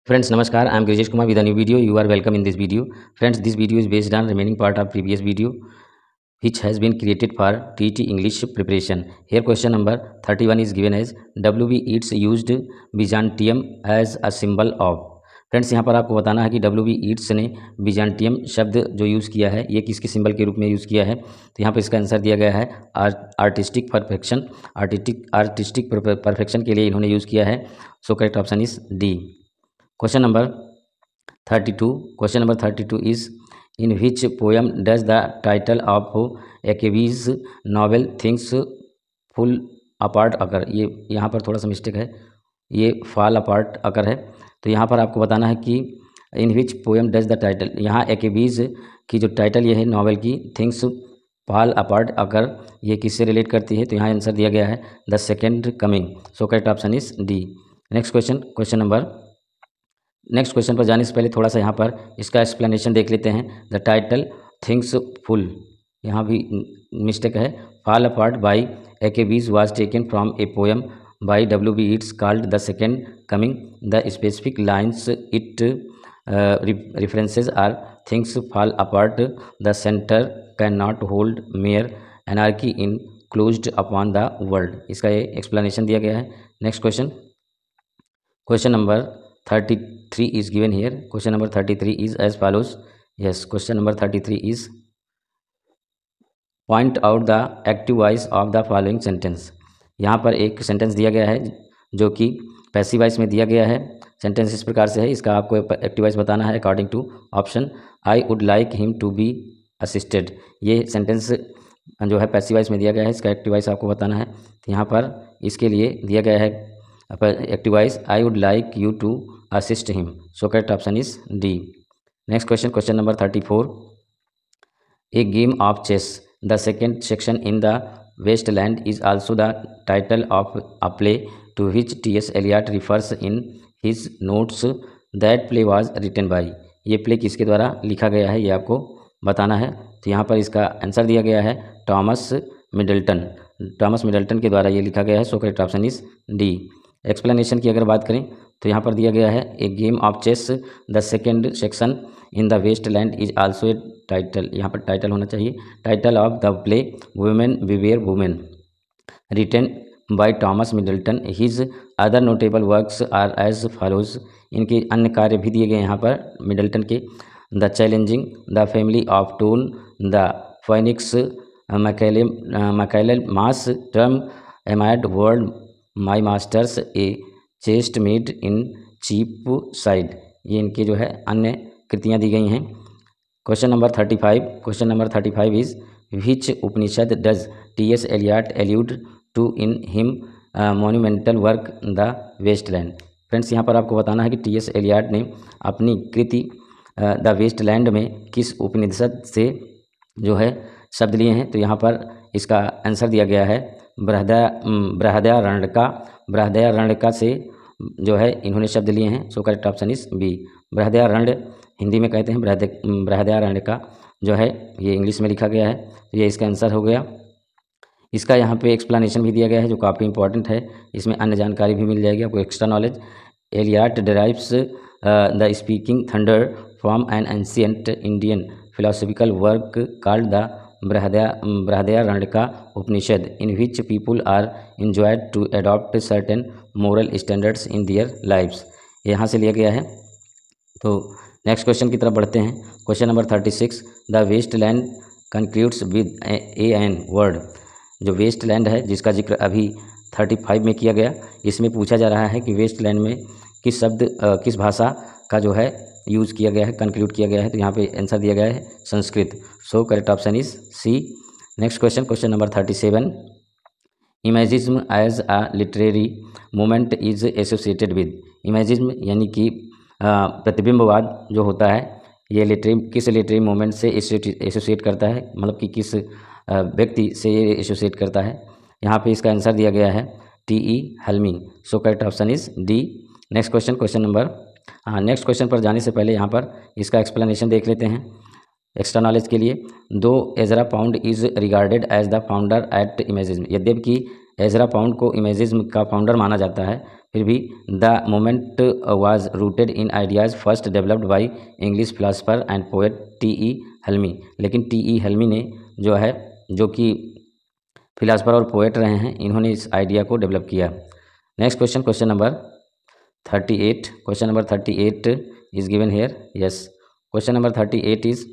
Friends, Namaskar. I am Grijesh Kumar with a new video. You are welcome in this video. Friends, this video is based on remaining part of previous video which has been created for TET English preparation. Here question number 31 is given as WB Yeats used Byzantium as a symbol of. Friends यहाँ पर आपको बताना है कि WB Yeats ने बिजान्टियम शब्द जो use किया है ये किसके सिंबल के रूप में यूज़ किया है। तो यहाँ पर इसका आंसर दिया गया है आर्टिस्टिक परफेक्शन। आर्टिस्टिक परफेक्शन के लिए इन्होंने यूज़ किया है। So correct option is D. Question number 32. Question number 32 is in which poem does the title of Akevi's novel Things Fall Apart occur? ये यहाँ पर थोड़ा सा मिस्टेक है, ये fall apart occur है। तो यहाँ पर आपको बताना है कि in which poem does the title, यहाँ Akevi's की जो टाइटल ये है नॉवेल की Things Fall Apart occur, ये किससे रिलेट करती है। तो यहाँ आंसर दिया गया है the second coming. So correct option is D. Next question पर जाने से पहले थोड़ा सा यहाँ पर इसका एक्सप्लेनेशन देख लेते हैं। द टाइटल थिंग्स फुल, यहाँ भी मिस्टेक है। Fall apart by Achebe's was taken from a poem by WB Yeats called the second coming. The specific lines it references are things fall apart, the center cannot hold mere anarchy enclosed upon the world। इसका ये explanation दिया गया है। Next question number 33 is given here. Question number 33 is as follows. Yes, question number 33 is point out the active voice of the following sentence। यहाँ पर एक sentence दिया गया है जो कि पैसिव वॉइस में दिया गया है। सेंटेंस इस प्रकार से है, इसका आपको एक्टिव वॉइस बताना है according to option I would like him to be assisted. ये सेंटेंस जो है पैसिव वॉइस में दिया गया है, इसका एक्टिव वॉइस आपको बताना है। तो यहाँ पर इसके लिए दिया गया है active voice I would like you to assist him. So correct option is D. Next question number 34, a game of chess. The second section in the Waste Land is also the title of a play to which T.S. Eliot refers in his notes। That play was written by. ये play किसके द्वारा लिखा गया है ये आपको बताना है। तो यहाँ पर इसका आंसर दिया गया है टॉमस मिडल्टन के द्वारा ये लिखा गया है। So correct option is D. Explanation की अगर बात करें तो यहाँ पर दिया गया है a game of chess the second section in the waste land is also a title, यहाँ पर टाइटल होना चाहिए, title of the play women beware women written by Thomas Middleton. His other notable works are as follows. इनके अन्य कार्य भी दिए गए यहाँ पर मिडल्टन के। The challenging the family of tone the phoenix Michaelmas term a mad world my masters a chaste maid in Cheapside. ये इनके जो है अन्य कृतियाँ दी गई हैं। Question number 35 is which Upanishad does T.S. Eliot allude to in him monumental work the wasteland. Friends यहाँ पर आपको बताना है कि T.S. Eliot ने अपनी कृति द वेस्टलैंड में किस उपनिषद से जो है शब्द लिए हैं। तो यहाँ पर इसका आंसर दिया गया है बृहदारण्यका से जो है इन्होंने शब्द लिए हैं। So correct option is B. Brihadaranya Hindi में कहते हैं, बृहदारण्यका जो है ये इंग्लिश में लिखा गया है। तो ये इसका आंसर हो गया। इसका यहाँ पे एक्सप्लेनेशन भी दिया गया है जो काफ़ी इंपॉर्टेंट है, इसमें अन्य जानकारी भी मिल जाएगी आपको, extra knowledge. Eliot derives the speaking thunder from an ancient Indian philosophical work called the Brihadaranyaka Upanishad in which people are enjoyed to adopt certain moral standards in their lives. यहाँ से लिया गया है। तो नेक्स्ट क्वेश्चन की तरफ बढ़ते हैं। Question number 36, the waste Land concludes with an word. जो वेस्ट लैंड है जिसका जिक्र अभी 35 में किया गया, इसमें पूछा जा रहा है कि वेस्ट लैंड में किस शब्द किस भाषा का जो है यूज़ किया गया है, कंक्लूड किया गया है। तो यहाँ पे आंसर दिया गया है Sanskrit. So correct option is C. Next question number 37, imagism as a literary movement is associated with. Imagism यानी कि प्रतिबिंबवाद जो होता है ये किस लिटरेरी मूवमेंट से एसोसिएट करता है, मतलब कि किस व्यक्ति से ये एसोसिएट करता है। यहाँ पे इसका आंसर दिया गया है T.E. Hulme. So correct option is D. Next question पर जाने से पहले यहाँ पर इसका एक्सप्लेनेशन देख लेते हैं एक्स्ट्रा नॉलेज के लिए। Though Ezra Pound is regarded as the founder at imagism. यद्यपि एजरा पाउंड को इमेजिज्म का फाउंडर माना जाता है, फिर भी the moment was rooted in ideas first developed by English philosopher and poet T E. Hulme. लेकिन टी.ई. हेल्मी ने जो है, जो कि फिलासफर और पोएट रहे हैं, इन्होंने इस आइडिया को डेवलप किया। Next question, question number 38। Question number 38 is given here. Yes, question number 38 is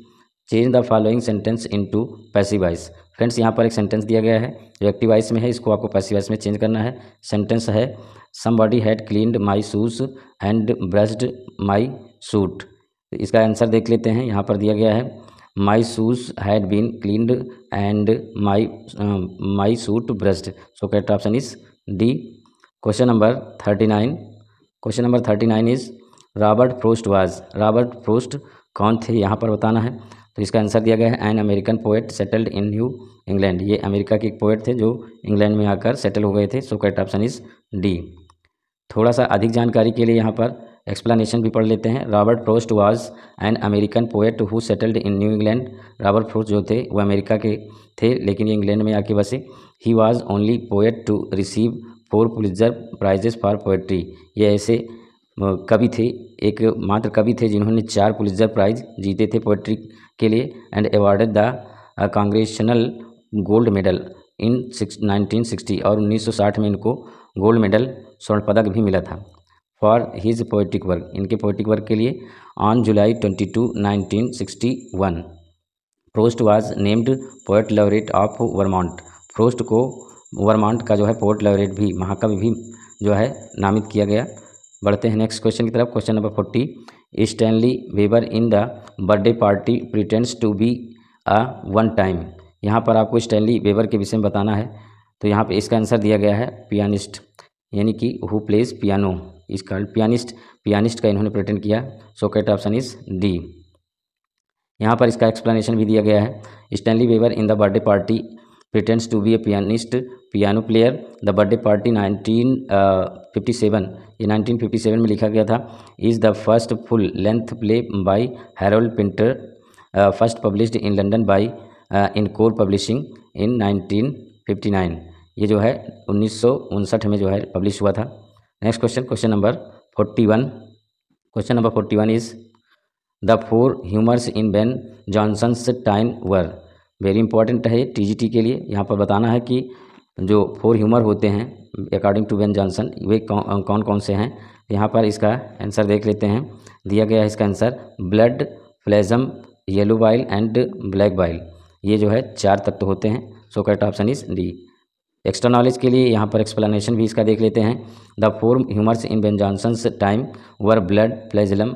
change the following sentence into passive voice. Friends, यहाँ पर एक सेंटेंस दिया गया है जो एक्टिव वॉइस में है, इसको आपको पैसिव वॉइस में चेंज करना है। सेंटेंस है somebody had cleaned my shoes and brushed my suit. इसका आंसर देख लेते हैं। यहाँ पर दिया गया है my shoes had been cleaned and my suit brushed. So correct option is D. Question number 39। Question number 39 is Robert Frost was. Robert Frost कौन थे, यहाँ पर बताना है। तो इसका आंसर दिया गया है an American poet settled in new England. ये अमेरिका के एक पोएट थे जो इंग्लैंड में आकर सेटल हो गए थे। सो करेक्ट ऑप्शन इज डी। थोड़ा सा अधिक जानकारी के लिए यहाँ पर एक्सप्लेनेशन भी पढ़ लेते हैं। Robert Frost was an American poet who settled in new England. Robert frost जो थे वो अमेरिका के थे, लेकिन ये इंग्लैंड में आके बसे। He was only poet to receive 4 Pulitzer prizes for poetry. ये ऐसे कवि थे, एक मात्र कवि थे जिन्होंने 4 पुलित्ज़र प्राइज जीते थे पोएट्री के लिए। And awarded the congressional gold medal in 1960। और 1960 में इनको गोल्ड मेडल, स्वर्ण पदक भी मिला था फॉर हिज पोएटिक वर्क, इनके पोएटिक वर्क के लिए। On July 22, 1961 Frost was named poet laureate of Vermont. Frost को वर्मॉन्ट का जो है पोएट लॉरेट भी, महाकवि भी जो है नामित किया गया। बढ़ते हैं नेक्स्ट क्वेश्चन की तरफ। Question number 40। Stanley Webber in the birthday party pretends to be a one time. यहाँ पर आपको स्टैनली वेबर के विषय में बताना है। तो यहाँ पे इसका आंसर दिया गया है पियानिस्ट, यानी कि who plays piano is called pianist. Pianist का इन्होंने प्रिटेंड किया। So correct option is D. यहाँ पर इसका एक्सप्लेनेशन भी दिया गया है। Stanley Webber in the birthday party pretends to be a pianist, piano player. The birthday party 1957, ये 1957 में लिखा गया था। Is the first full length play by Harold Pinter, first published in London by Encore publishing in 1959। ये जो है 1959 में जो है पब्लिश हुआ था। Next question, question number 41। Question number 41 is the 4 humours in Ben Jonson's time were. Very important है TGT के लिए। यहाँ पर बताना है कि जो 4 ह्यूमर होते हैं अकॉर्डिंग टू बेन जॉनसन, वे कौन कौन से हैं। यहाँ पर इसका आंसर देख लेते हैं। दिया गया है इसका answer blood, phlegm, yellow bile and black bile. ये जो है 4 तत्व होते हैं। So correct option is D. Extra knowledge के लिए यहाँ पर एक्सप्लेनेशन भी इसका देख लेते हैं। The 4 humours in Ben Jonson's time were blood, phlegm,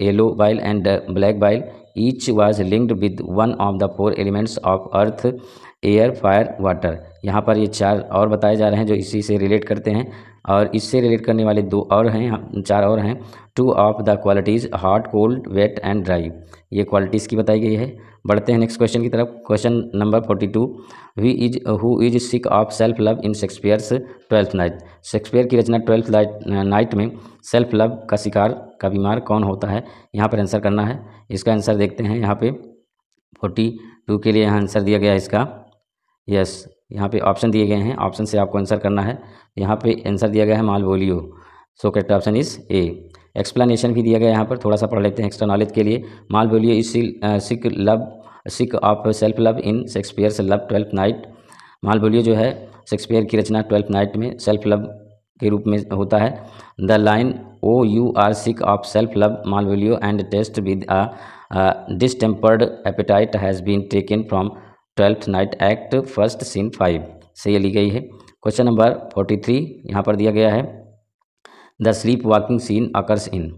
yellow bile and black bile. Each was linked with one of the 4 elements of earth, air, fire, water. यहाँ पर ये 4 और बताए जा रहे हैं जो इसी से रिलेट करते हैं, और इससे रिलेट करने वाले 2 और हैं, 4 और हैं। 2 of the qualities hot, cold, wet and dry, ये क्वालिटीज़ की बताई गई है। बढ़ते हैं नेक्स्ट क्वेश्चन की तरफ। Question number 42। Who is sick of self love in Shakespeare's twelfth night. Shakespeare की रचना ट्वेल्थ नाइट में सेल्फ लव का शिकार, का बीमार कौन होता है, यहाँ पर आंसर करना है। इसका आंसर देखते हैं। यहाँ पे 42 के लिए यहाँ आंसर दिया गया है इसका। यस, यहाँ पे ऑप्शन दिए गए हैं, ऑप्शन से आपको आंसर करना है। यहाँ पे आंसर दिया गया है Malvolio. So correct option is A. Explanation भी दिया गया है, यहाँ पर थोड़ा सा पढ़ लेते हैं एक्स्ट्रा नॉलेज के लिए। Malvolio is sick of self love in Shakespeare's love twelfth night. Malvolio जो है शेक्सपियर की रचना ट्वेल्थ नाइट में सेल्फ लव के रूप में होता है। The line O you are sick of self love Malvolio and taste with a distempered appetite has been taken from twelfth night act first scene 5 से ये ली गई है। क्वेश्चन नंबर 43 यहाँ पर दिया गया है। The sleepwalking scene occurs in.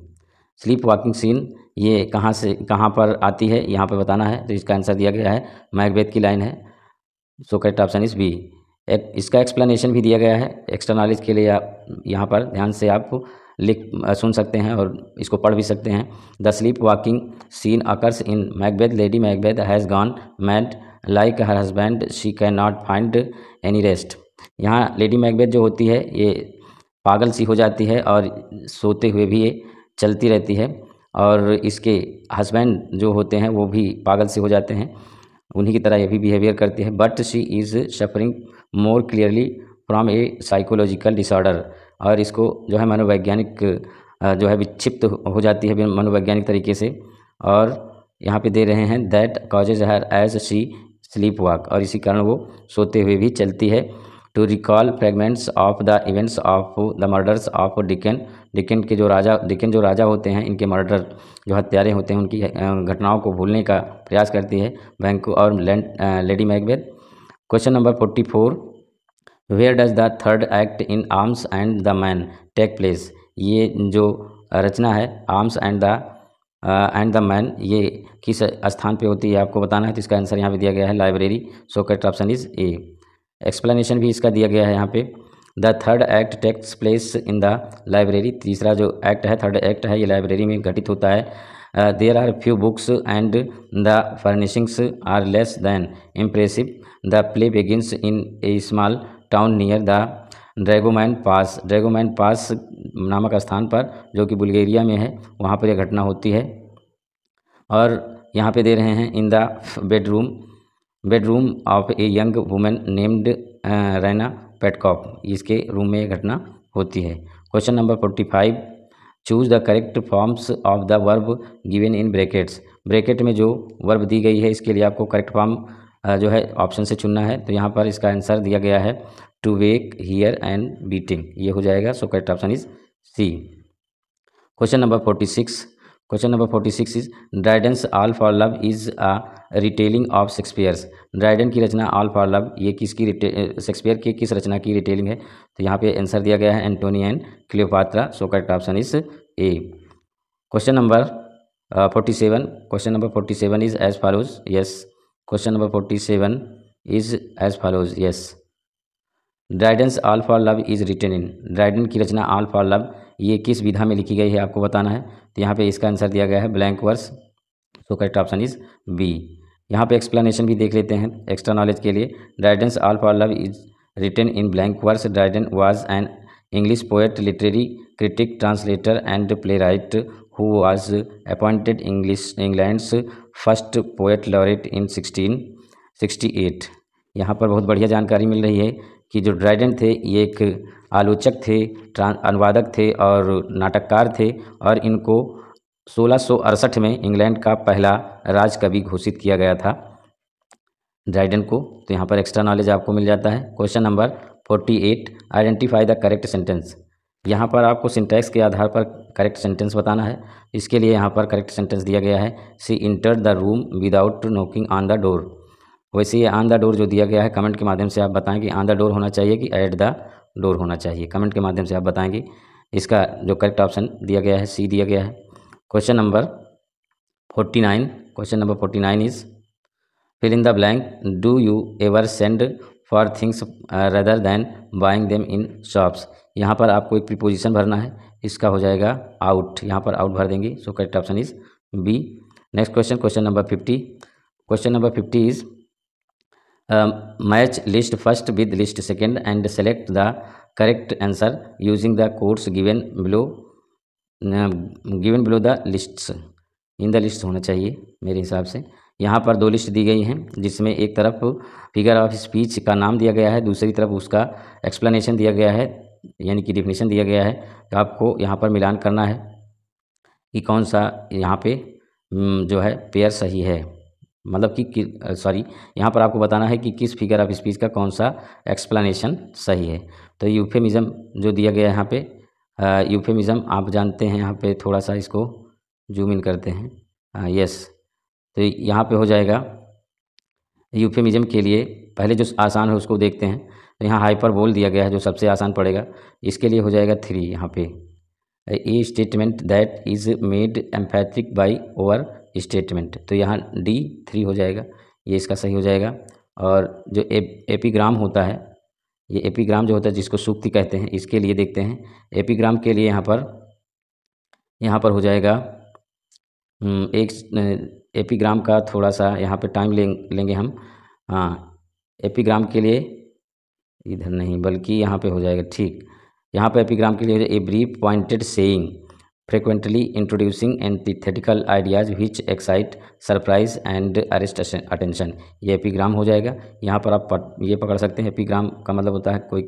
Sleepwalking scene ये कहाँ से कहाँ पर आती है, यहाँ पर बताना है। तो इसका आंसर दिया गया है मैकबेथ की लाइन है। So correct option is B. इसका एक्सप्लेनेशन भी दिया गया है। एक्स्ट्रा नॉलेज के लिए आप यहाँ पर ध्यान से आप सुन सकते हैं और इसको पढ़ भी सकते हैं। The sleepwalking scene occurs in Macbeth. Lady Macbeth has gone mad like her husband, she can not find any rest. यहाँ लेडी मैकबेथ जो होती है ये पागल सी हो जाती है और सोते हुए भी ये चलती रहती है, और इसके हस्बैंड जो होते हैं वो भी पागल से हो जाते हैं, उन्हीं की तरह ये भी बिहेवियर करती है। But she is suffering more clearly from A psychological disorder. और इसको जो है मनोवैज्ञानिक जो है विक्षिप्त हो जाती है मनोवैज्ञानिक तरीके से। और यहाँ पे दे रहे हैं that causes her as she sleepwalk, और इसी कारण वो सोते हुए भी चलती है। To recall fragments of the events of the murders of Duncan, Duncan जो राजा होते हैं, इनके मर्डर जो हत्यारे होते हैं उनकी घटनाओं को भूलने का प्रयास करती है बैंको और Lady Macbeth. Question number 44, where does the third act in Arms and the Man take place. ये जो रचना है आर्म्स एंड द मैन, ये किस स्थान पे होती है आपको बताना है। तो इसका आंसर यहाँ पे दिया गया है library, so correct option is A. Explanation भी इसका दिया गया है यहाँ पे, the third act takes place in the library. तीसरा जो एक्ट है, थर्ड एक्ट है, ये लाइब्रेरी में घटित होता है। There are few books and the furnishings are less than impressive. The play begins in a small town near the Dragoman pass नामक स्थान पर, जो कि बुल्गारिया में है, वहाँ पर यह घटना होती है। और यहाँ पे दे रहे हैं in the bedroom of a young women named Raina Petcop, इसके रूम में यह घटना होती है। Question number 45, choose the correct forms of the verb given in brackets. Bracket में जो वर्ब दी गई है इसके लिए आपको करेक्ट फॉर्म जो है ऑप्शन से चुनना है। तो यहाँ पर इसका आंसर दिया गया है to wake, here and beating, ये हो जाएगा। So correct option is C. Question number 46 is Dryden's all for love is a retelling of Shakespeare's. Dryden की रचना ऑल फॉर लव, ये किसकी शेक्सपियर की किस रचना की रिटेलिंग है। तो यहाँ पे आंसर दिया गया है Antony and Cleopatra, so correct option is A. Question number 47 is as follows, yes. Question number 47 is as follows, yes. Dryden's all for love is written in, Dryden की रचना ऑल फॉर लव ये किस विधा में लिखी गई है आपको बताना है। तो यहाँ पे इसका आंसर दिया गया है blank verse, so correct option is B. यहाँ पे एक्सप्लेनेशन भी देख लेते हैं एक्स्ट्रा नॉलेज के लिए। Dryden's all for love is written in blank verse. Dryden was an English poet, literary critic, translator and playwright who was appointed England's first poet laureate in 1668। यहाँ पर बहुत बढ़िया जानकारी मिल रही है कि जो ड्राइडेन थे ये एक आलोचक थे, अनुवादक थे और नाटककार थे, और इनको 1668 में इंग्लैंड का पहला राजकवि घोषित किया गया था ड्राइडेन को। तो यहाँ पर एक्स्ट्रा नॉलेज आपको मिल जाता है। Question number 48, identify the correct sentence. यहाँ पर आपको सिंटैक्स के आधार पर करेक्ट सेंटेंस बताना है। इसके लिए यहाँ पर करेक्ट सेंटेंस दिया गया है, she entered the room without knocking on the door. वैसे ये ऑन द डोर जो दिया गया है, कमेंट के माध्यम से आप बताएं कि ऑन द डोर होना चाहिए कि एट द डोर होना चाहिए। कमेंट के माध्यम से आप बताएंगे। इसका जो करेक्ट ऑप्शन दिया गया है सी दिया गया है। Question number 49 is fill in the blank, do you ever send for things rather than buying them in shops. यहाँ पर आपको एक प्रीपोजिशन भरना है, इसका हो जाएगा आउट, यहाँ पर आउट भर देंगे। So correct option is B. Next question number 50 is match list first with list second and select the correct answer using the codes given below the lists. In the list होना चाहिए मेरे हिसाब से। यहाँ पर दो लिस्ट दी गई हैं, जिसमें एक तरफ फिगर ऑफ स्पीच का नाम दिया गया है, दूसरी तरफ उसका एक्सप्लेनेशन दिया गया है, यानी कि डिफिनीशन दिया गया है। तो आपको यहाँ पर मिलान करना है कि कौन सा यहाँ पे जो है पेयर सही है, मतलब कि सॉरी, यहाँ पर आपको बताना है कि किस फिगर ऑफ स्पीच का कौन सा एक्सप्लेनेशन सही है। तो यूफेमिज्म जो दिया गया है यहाँ पे, यूफेमिज्म आप जानते हैं, यहाँ पे थोड़ा सा इसको जूम इन करते हैं, यस। तो यहाँ पे हो जाएगा यूफेमिज्म के लिए पहले जो आसान है उसको देखते हैं। तो यहाँ हाइपरबोल दिया गया है जो सबसे आसान पड़ेगा, इसके लिए हो जाएगा 3। यहाँ पे ए statement that is made एम्फैटिक by over statement, तो यहाँ डी 3 हो जाएगा, ये इसका सही हो जाएगा। और जो एपिग्राम होता है, ये एपिग्राम जो होता है जिसको सूक्ति कहते हैं, इसके लिए देखते हैं। एपिग्राम के लिए यहाँ पर हो जाएगा एक एपिग्राम का थोड़ा सा यहाँ पे टाइम लेंगे हम। हाँ, एपिग्राम के लिए इधर नहीं बल्कि यहाँ पे हो जाएगा, ठीक। यहाँ पे एपिग्राम के लिए a brief pointed saying frequently introducing antithetical ideas which excite surprise and arrest attention, ये एपिग्राम हो जाएगा। यहाँ पर आप ये पकड़ सकते हैं, एपिग्राम का मतलब होता है कोई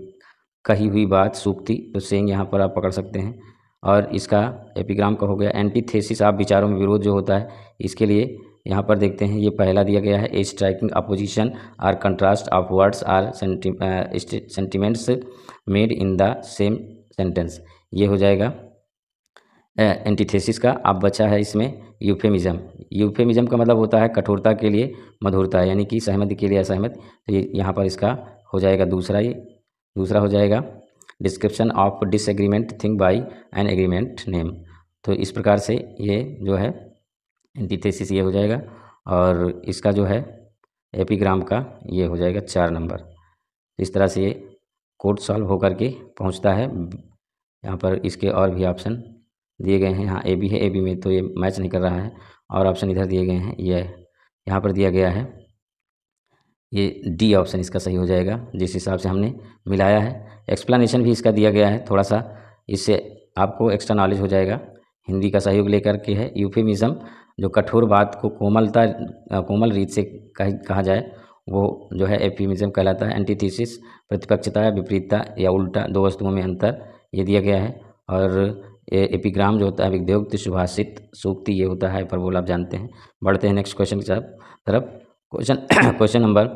कही हुई बात, सूक्ति, तो सेइंग यहाँ पर आप पकड़ सकते हैं। और इसका एपिग्राम का हो गया एंटीथेसिस, आप विचारों में विरोध जो होता है, इसके लिए यहाँ पर देखते हैं ये पहला दिया गया है, a striking opposition or contrast of words or sentiments made in the same sentence, ये हो जाएगा एंटीथेसिस का। अब बचा है इसमें यूफेमिज्म। यूफेमिज्म का मतलब होता है कठोरता के लिए मधुरता, यानी कि सहमति के लिए असहमत। तो ये यहाँ पर इसका हो जाएगा दूसरा हो जाएगा description of disagreement thing by an agreement name. तो इस प्रकार से ये जो है एंटीथेसिस ये हो जाएगा, और इसका जो है एपिग्राम का ये हो जाएगा 4 नंबर। इस तरह से ये कोड सॉल्व होकर के पहुंचता है। यहाँ पर इसके और भी ऑप्शन दिए गए हैं, यहाँ ए बी है, ए बी में तो ये मैच नहीं कर रहा है, और ऑप्शन इधर दिए गए हैं, ये यहाँ पर दिया गया है, ये डी ऑप्शन इसका सही हो जाएगा जिस हिसाब से हमने मिलाया है। एक्सप्लेनेशन भी इसका दिया गया है, थोड़ा सा इससे आपको एक्स्ट्रा नॉलेज हो जाएगा। हिंदी का सहयोग लेकर के है। यूफेमिज्म जो कठोर बात को कोमल रीत से कहा जाए वो जो है एफेमिज्म कहलाता है। एंटीथेसिस प्रतिपक्षता या विपरीतता या उल्टा, दो वस्तुओं में अंतर, ये दिया गया है। और एपिग्राम जो होता है विद्योक्त, सुभाषित, सूक्ति, ये होता है हाइपरबोला, आप जानते हैं। बढ़ते हैं नेक्स्ट क्वेश्चन की तरफ। Question number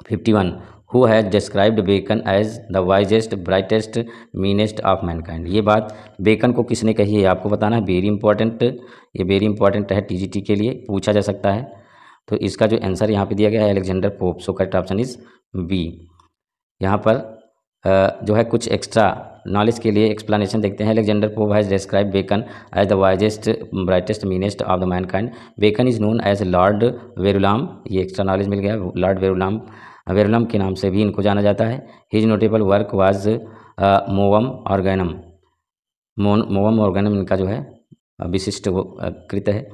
51, who has described Bacon as the wisest, brightest, meanest of mankind. ये बात बेकन को किसने कही है आपको बताना है। वेरी इंपॉर्टेंट, ये वेरी इंपॉर्टेंट है, टीजीटी के लिए पूछा जा सकता है। तो इसका जो आंसर यहाँ पे दिया गया है Alexander Pope, so correct option is B. यहाँ पर जो है कुछ एक्स्ट्रा नॉलेज के लिए एक्सप्लेनेशन देखते हैं। Alexander Pope has describe Bacon as the wisest, brightest, meanest of the mankind. Bacon is known as Lord Verulam, ये एक्स्ट्रा नॉलेज मिल गया। लॉर्ड वेरुलाम के नाम से भी इनको जाना जाता है। His notable work was Novum Organum. Novum Organum इनका जो है विशिष्ट वो कृत है।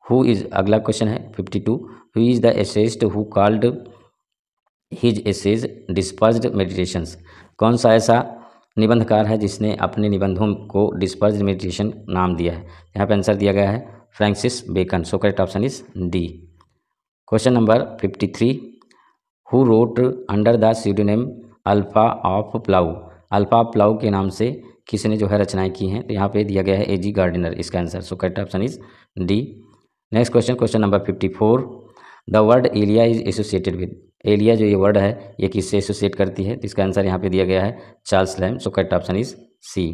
हु इज, अगला क्वेश्चन है 52, who is the essayist who called his essays dispersed meditations. कौन सा ऐसा निबंधकार है जिसने अपने निबंधों को डिस्पर्स्ड मेडिटेशन नाम दिया है। यहाँ पे आंसर दिया गया है Francis Bacon, so correct option is D. Question number 53, who wrote under the pseudonym Alpha of Plough. Alpha of Plough के नाम से किसने जो है रचनाएं की हैं। तो यहाँ पे दिया गया है एजी गार्डिनर, इसका answer, so correct option is D. Next question number 54, the word Elia is associated with. Elia जो ये वर्ड है ये किससे एसोसिएट करती है। तो इसका आंसर यहाँ पे दिया गया है Charles Lamb, so correct option is C.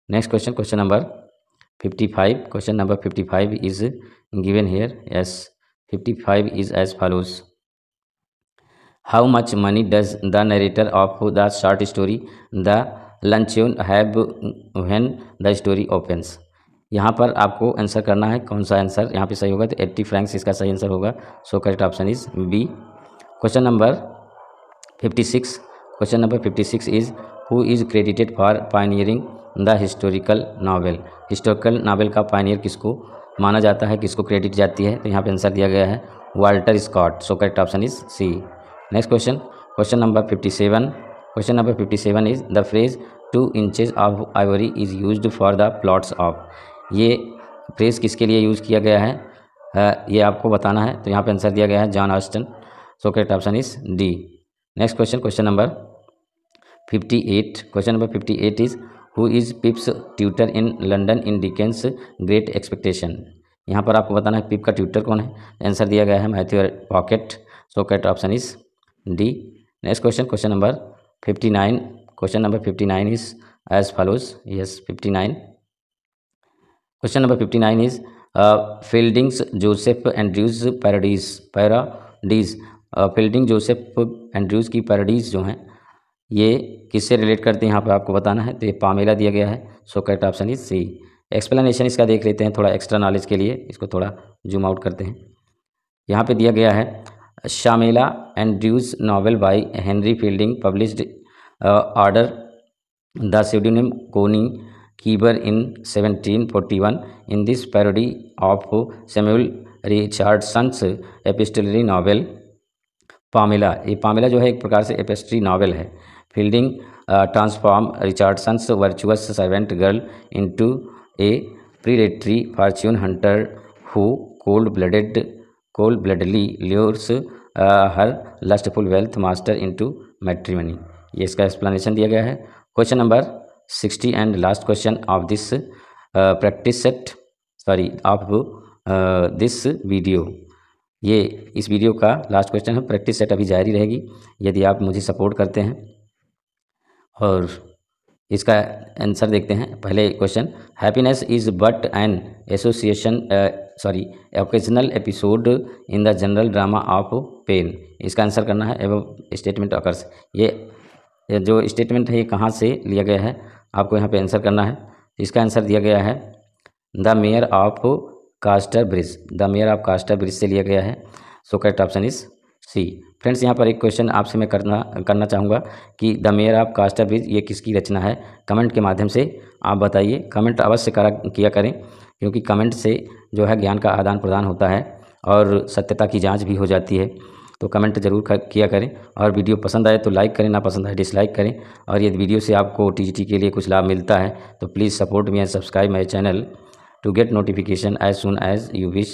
Next question number 55, question number 55 is given here. Yes, 55 is as follows, how much money does the narrator of the short story the luncheon have when the story opens. यहाँ पर आपको answer करना है, कौन सा answer यहाँ पे सही होगा। तो 80 फ्रैंक्स इसका सही आंसर होगा, so correct option is B. Question number 56, question number 56 is who is credited for pioneering the historical novel. Historical novel का पायनियर किसको माना जाता है, किसको क्रेडिट जाती है। तो यहाँ पे आंसर दिया गया है Walter Scott, so correct option is C. Next question number 57, question number 57 is the phrase 2 inches of ivory is used for the plots of. ये फ्रेज किसके लिए यूज़ किया गया है, ये आपको बताना है। तो यहाँ पे आंसर दिया गया है Jane Austen, so correct option is D. Next question number 58, question number 58 is who is Pip's tutor in London in Dickens great expectation. यहाँ पर आपको बताना है पिप का ट्यूटर कौन है। आंसर दिया गया है Matthew Pocket, so correct option is D. Next question number 59, question number 59 is as follows. Yes, 59, question number 59 is Fielding's Joseph Andrews parodies. Fielding Joseph Andrews की पैराडीज जो हैं ये किससे रिलेट करते हैं, यहाँ पर आपको बताना है। तो ये पामेला दिया गया है, so correct option is C. Explanation इसका देख लेते हैं थोड़ा एक्स्ट्रा नॉलेज के लिए, इसको थोड़ा जूम आउट करते हैं। यहाँ पे दिया गया है Shamela Andrews novel by Henry Fielding published order the pseudonym Conny Keyber in 1741। In this parody of Samuel Richardson's epistolary novel Pamela. ये पामेला जो है एक प्रकार से एपिस्ट्री नॉवेल है। Fielding transform Richardson's virtuous servant girl into a predatory fortune hunter who cold-bloodedly lures her lustful wealth master into matrimony। ये इसका explanation दिया गया है। Question number 60 and last question of this practice set of this video. ये इस video का last question है। Practice set अभी जारी रहेगी यदि आप मुझे सपोर्ट करते हैं। और इसका आंसर देखते हैं। पहले question, happiness is but an association occasional episode in the general drama of pain. इसका आंसर करना है। एवं स्टेटमेंट अकर्स, ये जो स्टेटमेंट है ये कहाँ से लिया गया है, आपको यहाँ पे आंसर करना है। इसका आंसर दिया गया है द मेयर ऑफ कास्टर ब्रिज। द मेयर ऑफ कास्टर ब्रिज से लिया गया है। So correct option is C. Friends, यहाँ पर एक क्वेश्चन आपसे मैं करना चाहूँगा कि द मेयर ऑफ कास्टर ब्रिज ये किसकी रचना है। कमेंट के माध्यम से आप बताइए। कमेंट अवश्य किया करें, क्योंकि कमेंट से जो है ज्ञान का आदान प्रदान होता है और सत्यता की जांच भी हो जाती है। तो कमेंट जरूर किया करें। और वीडियो पसंद आए तो लाइक करें, ना पसंद आए डिसलाइक करें। और यदि वीडियो से आपको टीजीटी के लिए कुछ लाभ मिलता है तो please support me and subscribe my channel to get notification as soon as you wish.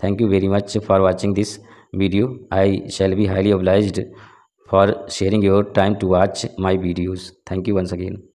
Thank you very much for watching this video. I shall be highly obliged for sharing your time to watch my videos. Thank you once again.